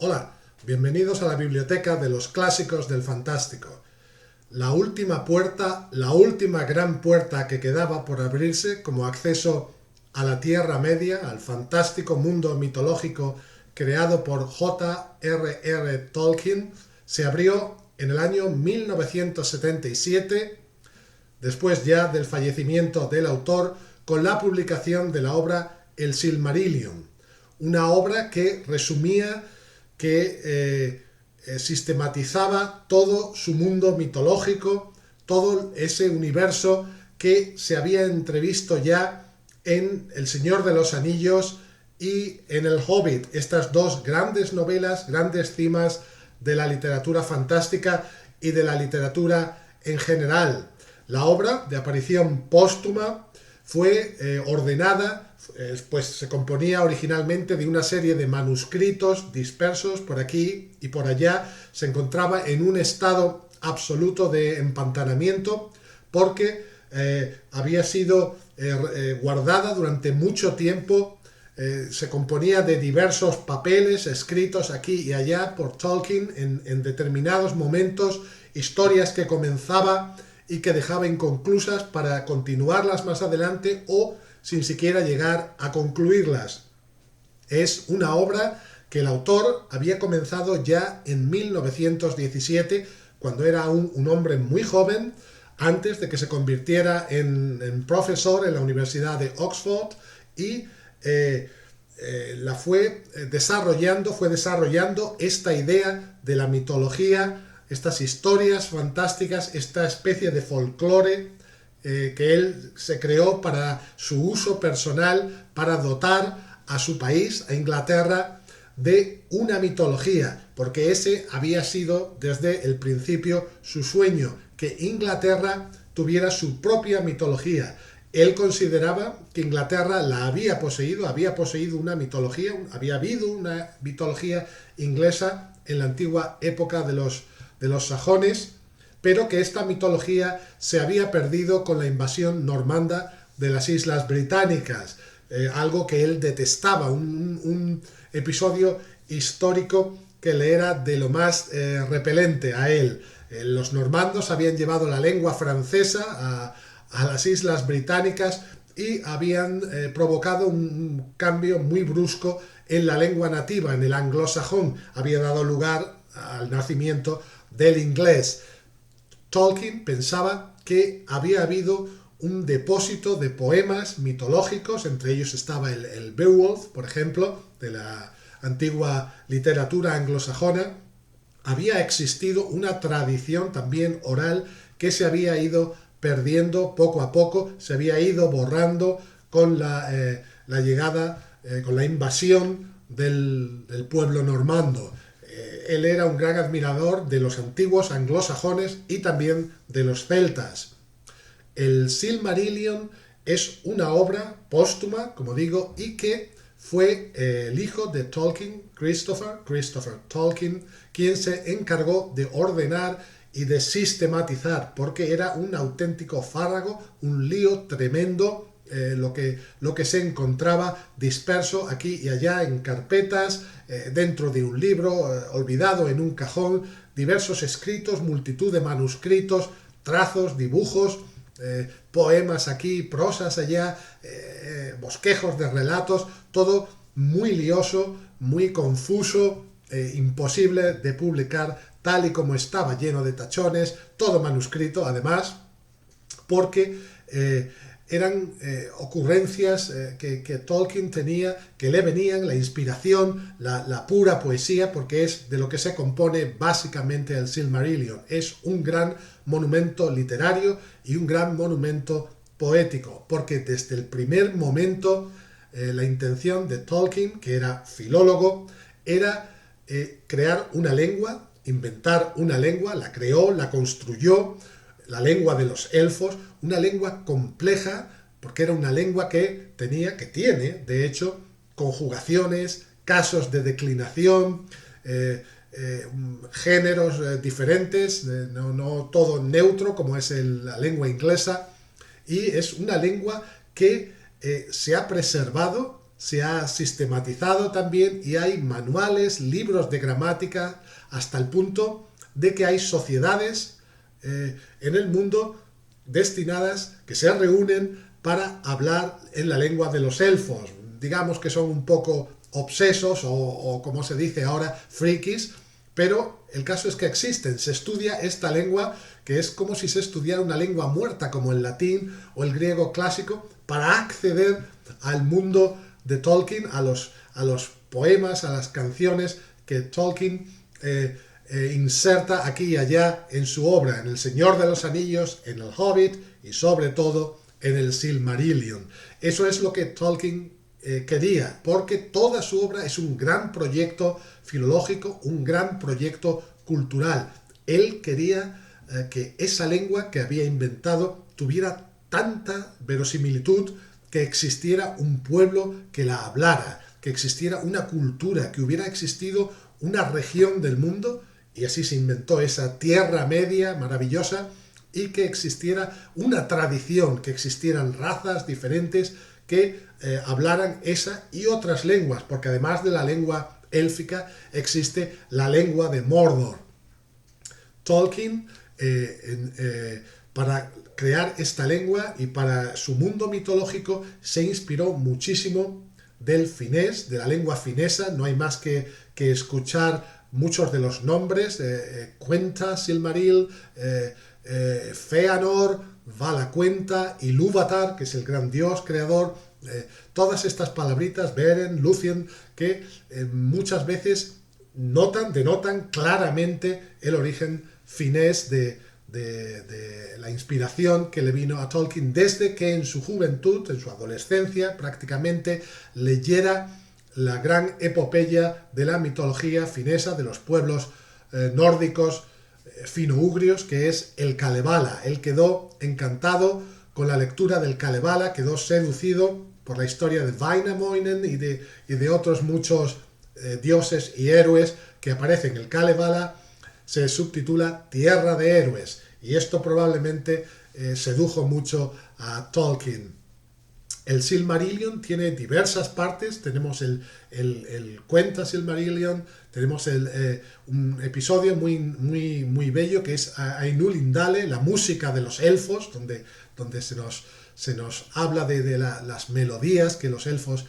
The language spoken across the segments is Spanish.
Hola, bienvenidos a la biblioteca de los clásicos del fantástico. La última puerta, la última gran puerta que quedaba por abrirse como acceso a la Tierra Media, al fantástico mundo mitológico creado por J.R.R. Tolkien, se abrió en el año 1977, después ya del fallecimiento del autor, con la publicación de la obra El Silmarillion, una obra que resumía, que sistematizaba todo su mundo mitológico, todo ese universo que se había entrevisto ya en El Señor de los Anillos y en El Hobbit, estas dos grandes novelas, grandes cimas de la literatura fantástica y de la literatura en general. La obra, de aparición póstuma, fue ordenada, pues se componía originalmente de una serie de manuscritos dispersos por aquí y por allá. Se encontraba en un estado absoluto de empantanamiento porque había sido guardada durante mucho tiempo. Se componía de diversos papeles escritos aquí y allá por Tolkien en determinados momentos, historias que comenzaba y que dejaba inconclusas para continuarlas más adelante o sin siquiera llegar a concluirlas. Es una obra que el autor había comenzado ya en 1917, cuando era un hombre muy joven, antes de que se convirtiera en profesor en la Universidad de Oxford, y fue desarrollando esta idea de la mitología, estas historias fantásticas, esta especie de folclore que él se creó para su uso personal, para dotar a su país, a Inglaterra, de una mitología, porque ese había sido desde el principio su sueño, que Inglaterra tuviera su propia mitología. Él consideraba que Inglaterra la había poseído una mitología, había habido una mitología inglesa en la antigua época de los sajones, pero que esta mitología se había perdido con la invasión normanda de las Islas Británicas, algo que él detestaba, un episodio histórico que le era de lo más repelente a él. Los normandos habían llevado la lengua francesa a las Islas Británicas y habían provocado un cambio muy brusco en la lengua nativa, en el anglosajón. Había dado lugar al nacimiento del inglés. Tolkien pensaba que había habido un depósito de poemas mitológicos, entre ellos estaba el Beowulf, por ejemplo, de la antigua literatura anglosajona. Había existido una tradición también oral que se había ido perdiendo poco a poco, se había ido borrando con la llegada, con la invasión del pueblo normando. Él era un gran admirador de los antiguos anglosajones y también de los celtas. El Silmarillion es una obra póstuma, como digo, y que fue el hijo de Tolkien, Christopher Tolkien, quien se encargó de ordenar y de sistematizar, porque era un auténtico fárrago, un lío tremendo, lo que se encontraba disperso aquí y allá en carpetas, dentro de un libro, olvidado en un cajón, diversos escritos, multitud de manuscritos, trazos, dibujos, poemas aquí, prosas allá, bosquejos de relatos, todo muy lioso, muy confuso, imposible de publicar tal y como estaba, lleno de tachones, todo manuscrito además, porque eran ocurrencias que Tolkien tenía, que le venían, la inspiración, la pura poesía, porque es de lo que se compone básicamente el Silmarillion. Es un gran monumento literario y un gran monumento poético, porque desde el primer momento la intención de Tolkien, que era filólogo, era crear una lengua, inventar una lengua, la creó, la construyó, la lengua de los elfos, una lengua compleja, porque era una lengua que tiene, de hecho, conjugaciones, casos de declinación, géneros diferentes, no todo neutro como es la lengua inglesa, y es una lengua que se ha preservado, se ha sistematizado también y hay manuales, libros de gramática, hasta el punto de que hay sociedades en el mundo destinadas que se reúnen para hablar en la lengua de los elfos. Digamos que son un poco obsesos o como se dice ahora, frikis, pero el caso es que existen. Se estudia esta lengua que es como si se estudiara una lengua muerta, como el latín o el griego clásico, para acceder al mundo de Tolkien, a los poemas, a las canciones que Tolkien inserta aquí y allá en su obra, en El Señor de los Anillos, en El Hobbit y sobre todo en el Silmarillion. Eso es lo que Tolkien quería, porque toda su obra es un gran proyecto filológico, un gran proyecto cultural. Él quería que esa lengua que había inventado tuviera tanta verosimilitud, que existiera un pueblo que la hablara, que existiera una cultura, que hubiera existido una región del mundo, y así se inventó esa Tierra Media maravillosa, y que existiera una tradición, que existieran razas diferentes que hablaran esa y otras lenguas, porque además de la lengua élfica existe la lengua de Mordor. Tolkien, para crear esta lengua y para su mundo mitológico, se inspiró muchísimo del finés, de la lengua finesa. No hay más que escuchar muchos de los nombres, Cuenta, Silmaril, Feanor, Valacuenta, Ilúvatar, que es el gran dios creador. Todas estas palabritas, Beren, Lúthien, que muchas veces denotan claramente el origen finés de la inspiración que le vino a Tolkien desde que en su juventud, en su adolescencia prácticamente, leyera la gran epopeya de la mitología finesa, de los pueblos nórdicos fino-ugrios, que es el Kalevala. Él quedó encantado con la lectura del Kalevala, quedó seducido por la historia de Wainamoinen y de otros muchos dioses y héroes que aparecen en el Kalevala. Se subtitula Tierra de Héroes, y esto probablemente sedujo mucho a Tolkien. El Silmarillion tiene diversas partes. Tenemos el Cuenta Silmarillion, tenemos un episodio muy bello que es Ainul Indale, la música de los elfos, donde se nos habla de las melodías que los elfos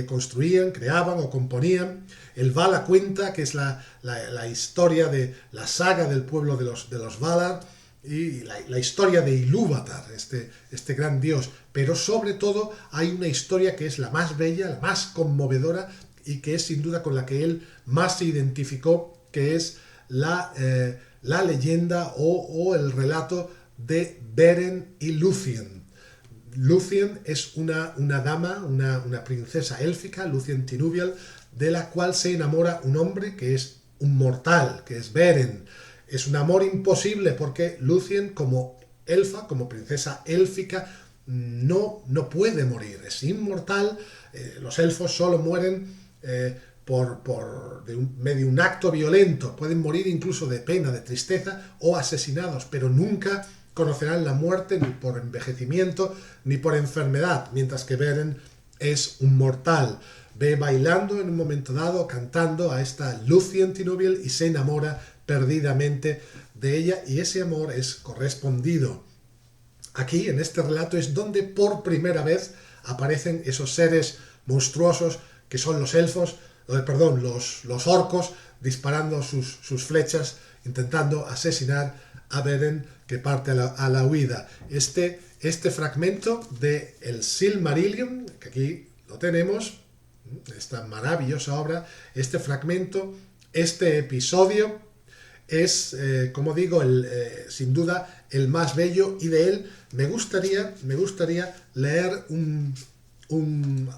construían, creaban o componían. El Valacuenta, que es la historia de la saga del pueblo de los Valar, y la historia de Ilúvatar, este gran dios. Pero sobre todo hay una historia que es la más bella, la más conmovedora, y que es sin duda con la que él más se identificó, que es la leyenda o el relato de Beren y Lúthien. Lúthien es una dama, una princesa élfica, Lúthien Tinuvial, de la cual se enamora un hombre que es un mortal, que es Beren. Es un amor imposible porque Lúthien, como elfa, como princesa élfica, no puede morir, es inmortal. Los elfos solo mueren medio un acto violento, pueden morir incluso de pena, de tristeza o asesinados, pero nunca conocerán la muerte ni por envejecimiento ni por enfermedad, mientras que Beren es un mortal. Ve bailando en un momento dado, cantando a esta Lúthien Tinuvial y se enamora perdidamente de ella, y ese amor es correspondido. Aquí, en este relato, es donde por primera vez aparecen esos seres monstruosos que son los elfos, los orcos, disparando sus flechas, intentando asesinar a Beren, que parte a la huida. Este fragmento de el Silmarillion, que aquí lo tenemos, esta maravillosa obra, este fragmento, este episodio, es, como digo, sin duda el más bello, y de él me gustaría leer un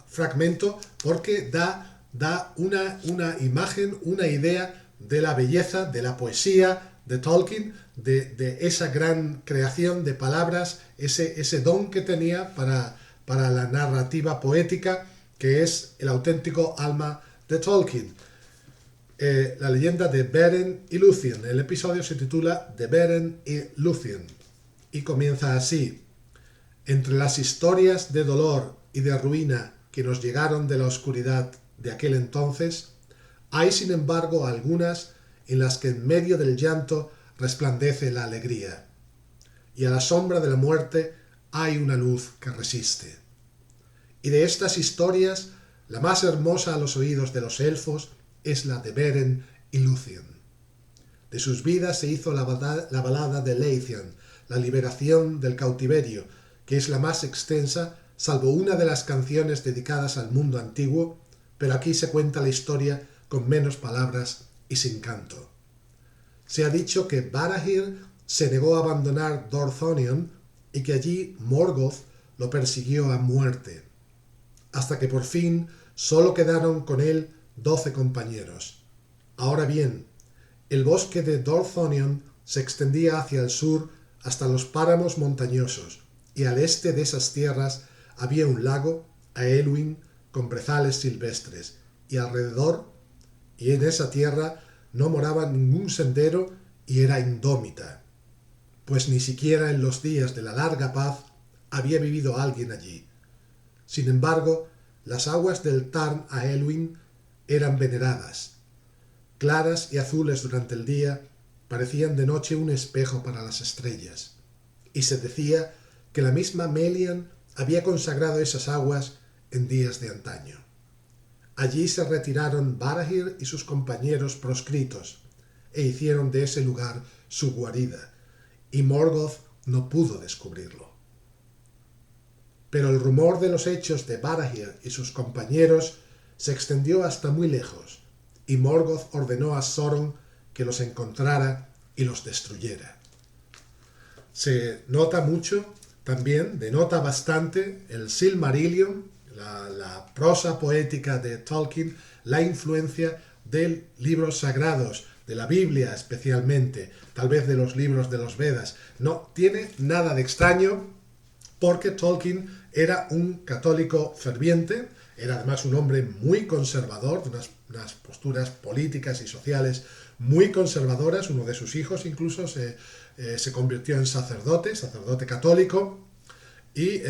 fragmento, porque da una imagen, una idea de la belleza, de la poesía de Tolkien, de esa gran creación de palabras, ese don que tenía para la narrativa poética, que es el auténtico alma de Tolkien. La leyenda de Beren y Lúthien. El episodio se titula De Beren y Lúthien y comienza así: entre las historias de dolor y de ruina que nos llegaron de la oscuridad de aquel entonces, hay sin embargo algunas en las que en medio del llanto resplandece la alegría, y a la sombra de la muerte hay una luz que resiste. Y de estas historias, la más hermosa a los oídos de los elfos es la de Beren y Lúthien. De sus vidas se hizo la balada de Leithian, la liberación del cautiverio, que es la más extensa, salvo una de las canciones dedicadas al mundo antiguo, pero aquí se cuenta la historia con menos palabras y sin canto. Se ha dicho que Barahir se negó a abandonar Dorthonion y que allí Morgoth lo persiguió a muerte, hasta que por fin solo quedaron con él 12 compañeros. Ahora bien, el bosque de Dorthonion se extendía hacia el sur hasta los páramos montañosos, y al este de esas tierras había un lago, Aelwyn, con brezales silvestres, y alrededor, y en esa tierra no moraba ningún sendero y era indómita, pues ni siquiera en los días de la larga paz había vivido alguien allí. Sin embargo, las aguas del Tarn Aelwyn eran veneradas. Claras y azules durante el día, parecían de noche un espejo para las estrellas, y se decía que la misma Melian había consagrado esas aguas en días de antaño. Allí se retiraron Barahir y sus compañeros proscritos, e hicieron de ese lugar su guarida, y Morgoth no pudo descubrirlo. Pero el rumor de los hechos de Barahir y sus compañeros se extendió hasta muy lejos, y Morgoth ordenó a Sauron que los encontrara y los destruyera. Se nota mucho, también denota bastante el Silmarillion, la prosa poética de Tolkien, la influencia de libros sagrados, de la Biblia especialmente, tal vez de los libros de los Vedas. No tiene nada de extraño, porque Tolkien era un católico ferviente, era además un hombre muy conservador, de unas posturas políticas y sociales muy conservadoras. Uno de sus hijos incluso se convirtió en sacerdote católico, y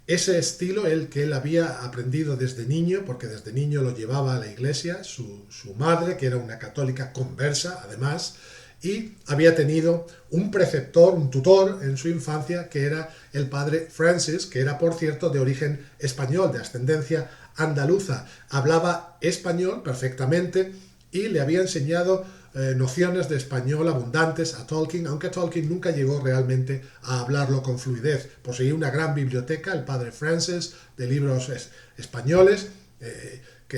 ese estilo que él había aprendido desde niño, porque desde niño lo llevaba a la iglesia, su madre, que era una católica conversa además, y había tenido un preceptor, un tutor en su infancia, que era el padre Francis, que era, por cierto, de origen español, de ascendencia andaluza. Hablaba español perfectamente y le había enseñado nociones de español abundantes a Tolkien, aunque Tolkien nunca llegó realmente a hablarlo con fluidez. Poseía una gran biblioteca, el padre Francis, de libros españoles,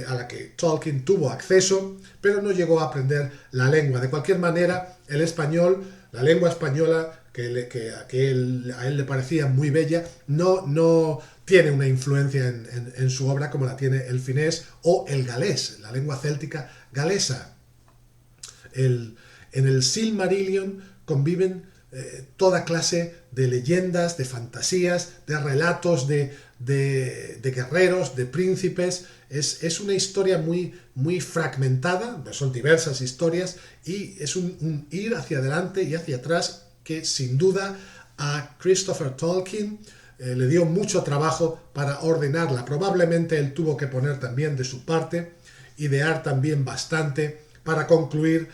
a la que Tolkien tuvo acceso, pero no llegó a aprender la lengua. De cualquier manera, el español, la lengua española, a él le parecía muy bella, no tiene una influencia en su obra como la tiene el finés o el galés, la lengua céltica galesa. En el Silmarillion conviven toda clase de leyendas, de fantasías, de relatos de guerreros, de príncipes. Es una historia muy fragmentada, son diversas historias, y es un ir hacia adelante y hacia atrás que sin duda a Christopher Tolkien le dio mucho trabajo para ordenarla. Probablemente él tuvo que poner también de su parte, idear también bastante para concluir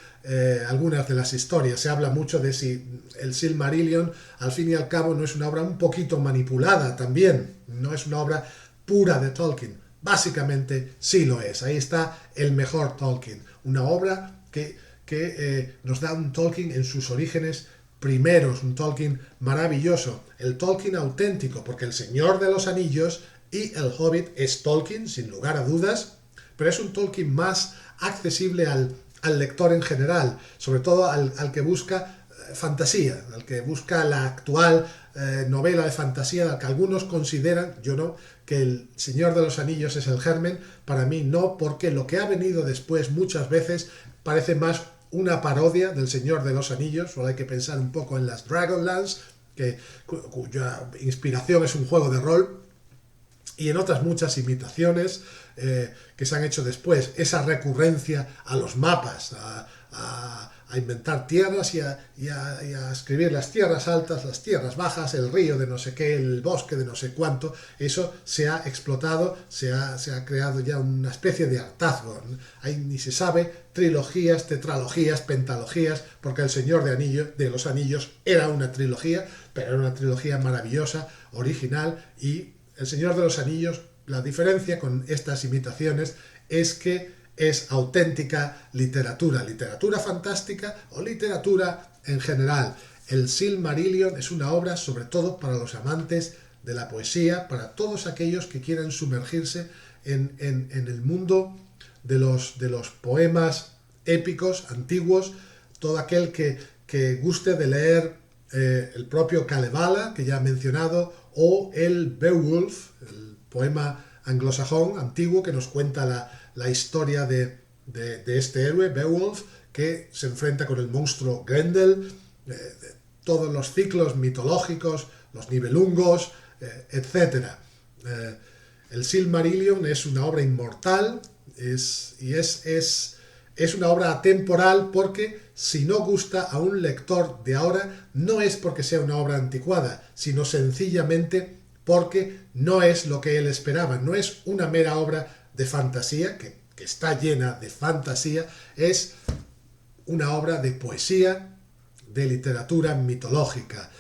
algunas de las historias. Se habla mucho de si el Silmarillion al fin y al cabo no es una obra un poquito manipulada también, no es una obra pura de Tolkien. Básicamente sí lo es. Ahí está el mejor Tolkien, una obra que nos da un Tolkien en sus orígenes primeros, un Tolkien maravilloso, el Tolkien auténtico, porque El Señor de los Anillos y El Hobbit es Tolkien, sin lugar a dudas, pero es un Tolkien más accesible al lector en general, sobre todo al que busca fantasía, al que busca la actual novela de fantasía, al que algunos consideran, yo no, que El Señor de los Anillos es el germen. Para mí no, porque lo que ha venido después muchas veces parece más una parodia del Señor de los Anillos. Solo hay que pensar un poco en las Dragonlance, cuya inspiración es un juego de rol, y en otras muchas imitaciones que se han hecho después, esa recurrencia a los mapas, a inventar tierras y a escribir las tierras altas, las tierras bajas, el río de no sé qué, el bosque de no sé cuánto. Eso se ha explotado, se ha creado ya una especie de hartazgo. Ahí ni se sabe, trilogías, tetralogías, pentalogías, porque El Señor de los Anillos era una trilogía, pero era una trilogía maravillosa, original, y El Señor de los Anillos, la diferencia con estas imitaciones es que es auténtica literatura, literatura fantástica o literatura en general. El Silmarillion es una obra sobre todo para los amantes de la poesía, para todos aquellos que quieran sumergirse en el mundo de los poemas épicos, antiguos, todo aquel que guste de leer el propio Kalevala, que ya he mencionado, o el Beowulf, el poema anglosajón antiguo que nos cuenta la historia de este héroe, Beowulf, que se enfrenta con el monstruo Grendel, todos los ciclos mitológicos, los Nibelungos, etc. El Silmarillion es una obra inmortal es una obra atemporal porque si no gusta a un lector de ahora no es porque sea una obra anticuada, sino sencillamente porque no es lo que él esperaba, no es una mera obra de fantasía, que está llena de fantasía, es una obra de poesía, de literatura mitológica.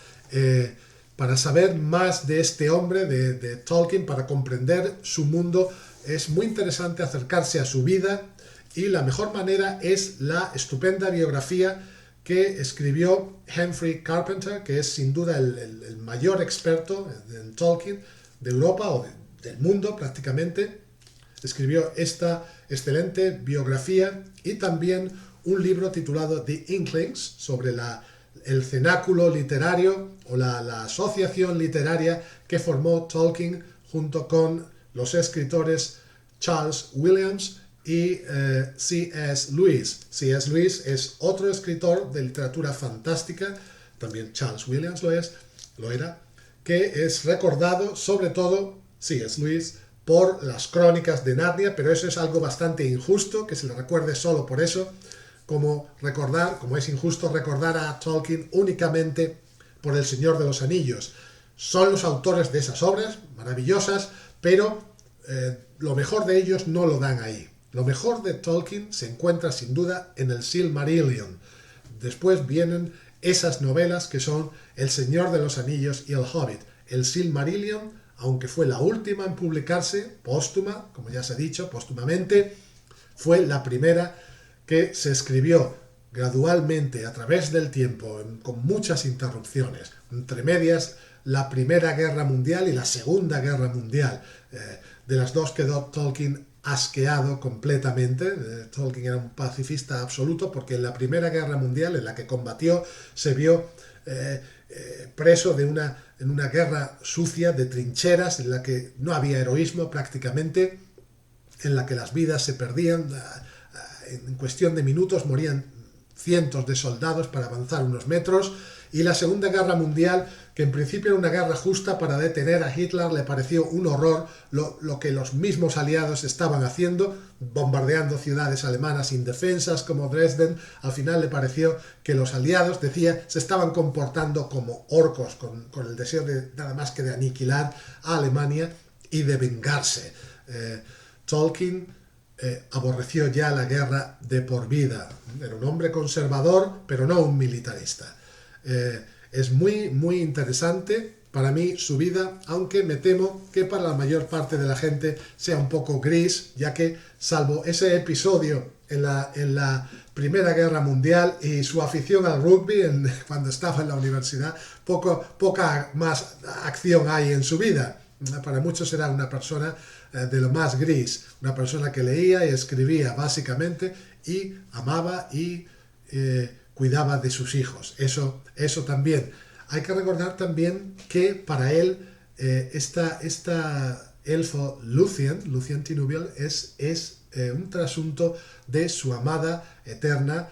Para saber más de este hombre, de Tolkien, para comprender su mundo, es muy interesante acercarse a su vida y la mejor manera es la estupenda biografía que escribió Humphrey Carpenter, que es sin duda el mayor experto en Tolkien de Europa o del mundo prácticamente. Escribió esta excelente biografía y también un libro titulado The Inklings sobre el cenáculo literario o la asociación literaria que formó Tolkien junto con los escritores Charles Williams y C.S. Lewis. C.S. Lewis es otro escritor de literatura fantástica, también Charles Williams lo era, que es recordado sobre todo, C.S. Lewis, por las crónicas de Narnia, pero eso es algo bastante injusto, que se le recuerde solo por eso, como es injusto recordar a Tolkien únicamente por El Señor de los Anillos. Son los autores de esas obras maravillosas, pero lo mejor de ellos no lo dan ahí. Lo mejor de Tolkien se encuentra sin duda en el Silmarillion. Después vienen esas novelas que son El Señor de los Anillos y El Hobbit. El Silmarillion, aunque fue la última en publicarse, póstuma, como ya se ha dicho, póstumamente, fue la primera que se escribió gradualmente a través del tiempo, con muchas interrupciones, entre medias la Primera Guerra Mundial y la Segunda Guerra Mundial. De las dos quedó Tolkien asqueado completamente. Tolkien era un pacifista absoluto porque en la Primera Guerra Mundial, en la que combatió, se vio preso en una guerra sucia de trincheras en la que no había heroísmo prácticamente, en la que las vidas se perdían. En cuestión de minutos morían cientos de soldados para avanzar unos metros, y la Segunda Guerra Mundial, que en principio era una guerra justa para detener a Hitler, le pareció un horror lo que los mismos aliados estaban haciendo, bombardeando ciudades alemanas indefensas como Dresden. Al final le pareció que los aliados, decía, se estaban comportando como orcos, con el deseo de nada más que de aniquilar a Alemania y de vengarse. Tolkien aborreció ya la guerra de por vida. Era un hombre conservador, pero no un militarista. Es muy, muy interesante para mí su vida, aunque me temo que para la mayor parte de la gente sea un poco gris, ya que, salvo ese episodio en la Primera Guerra Mundial y su afición al rugby cuando estaba en la universidad, poca más acción hay en su vida. Para muchos era una persona de lo más gris, una persona que leía y escribía básicamente y amaba y cuidaba de sus hijos. Eso también. Hay que recordar también que para él esta elfo Lucien Tinuviel es un trasunto de su amada eterna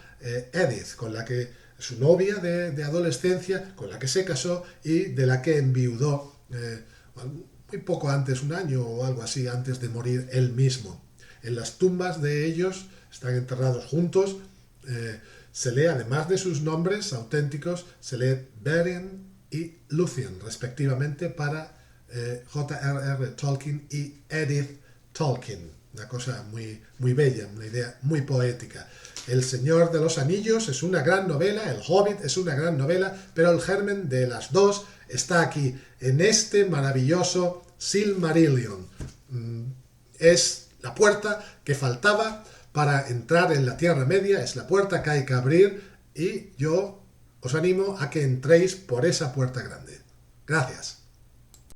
Edith, con la que su novia de adolescencia, con la que se casó y de la que enviudó muy poco antes, un año o algo así, antes de morir él mismo. En las tumbas de ellos están enterrados juntos. Se lee, además de sus nombres auténticos, se lee Beren y Luthien, respectivamente, para J.R.R. Tolkien y Edith Tolkien. Una cosa muy, muy bella, una idea muy poética. El Señor de los Anillos es una gran novela, El Hobbit es una gran novela, pero el germen de las dos está aquí, en este maravilloso Silmarillion. Es la puerta que faltaba para entrar en la Tierra Media, es la puerta que hay que abrir y yo os animo a que entréis por esa puerta grande. Gracias.